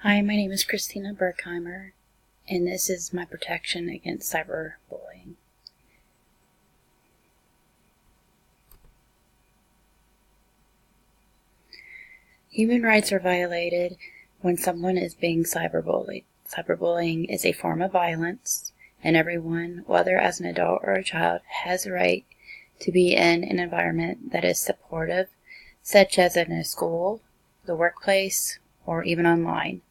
Hi, my name is Christina Berkheimer, and this is my protection against cyberbullying. Human rights are violated when someone is being cyberbullied. Cyberbullying is a form of violence, and everyone, whether as an adult or a child, has a right to be in an environment that is supportive, such as in a school, the workplace, or even online.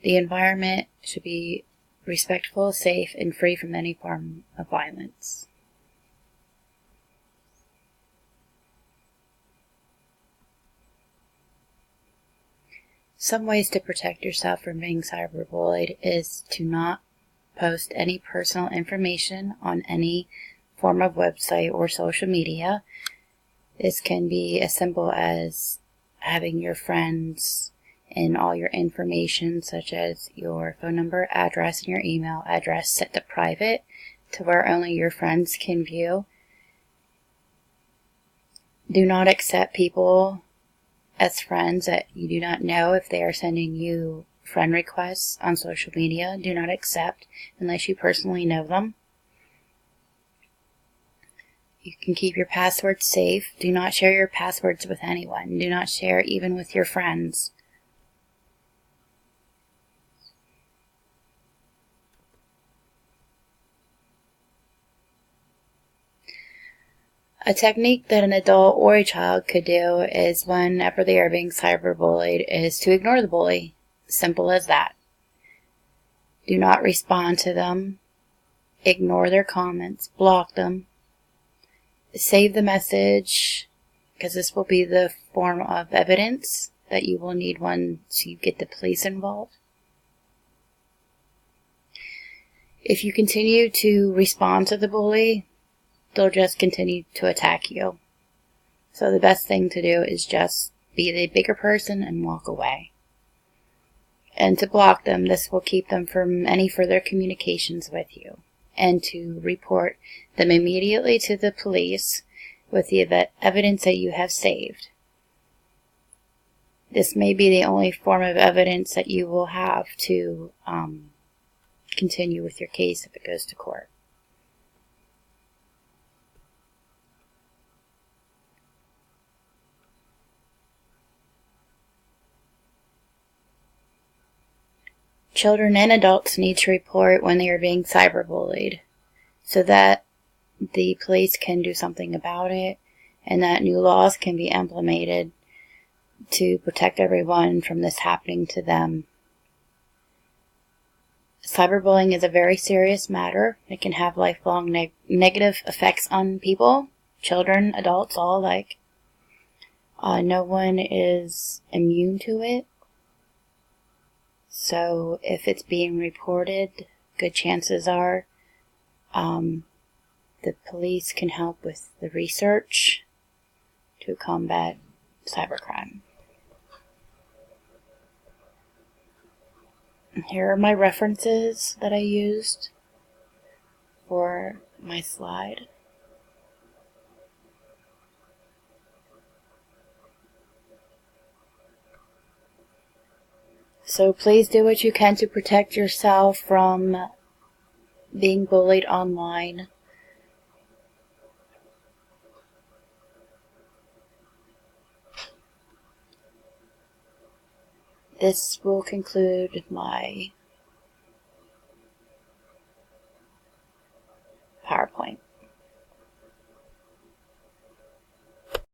The environment should be respectful, safe, and free from any form of violence. Some ways to protect yourself from being cyberbullied is to not post any personal information on any form of website or social media. This can be as simple as having your friends and all your information, such as your phone number, address, and your email address, set to private to where only your friends can view. Do not accept people as friends that you do not know. If they are sending you friend requests on social media, do not accept unless you personally know them. You can keep your passwords safe. Do not share your passwords with anyone. Do not share even with your friends. A technique that an adult or a child could do is, whenever they are being cyberbullied, is to ignore the bully. Simple as that. Do not respond to them. Ignore their comments. Block them. Save the message, because this will be the form of evidence that you will need once you get the police involved. If you continue to respond to the bully, they'll just continue to attack you. So the best thing to do is just be the bigger person and walk away. And to block them, this will keep them from any further communications with you. And to report them immediately to the police with the evidence that you have saved. This may be the only form of evidence that you will have to continue with your case if it goes to court. Children and adults need to report when they are being cyberbullied so that the police can do something about it and that new laws can be implemented to protect everyone from this happening to them. Cyberbullying is a very serious matter. It can have lifelong negative effects on people, children, adults, all alike. No one is immune to it. So if it's being reported, good chances are the police can help with the research to combat cybercrime. Here are my references that I used for my slide. So please do what you can to protect yourself from being bullied online. This will conclude my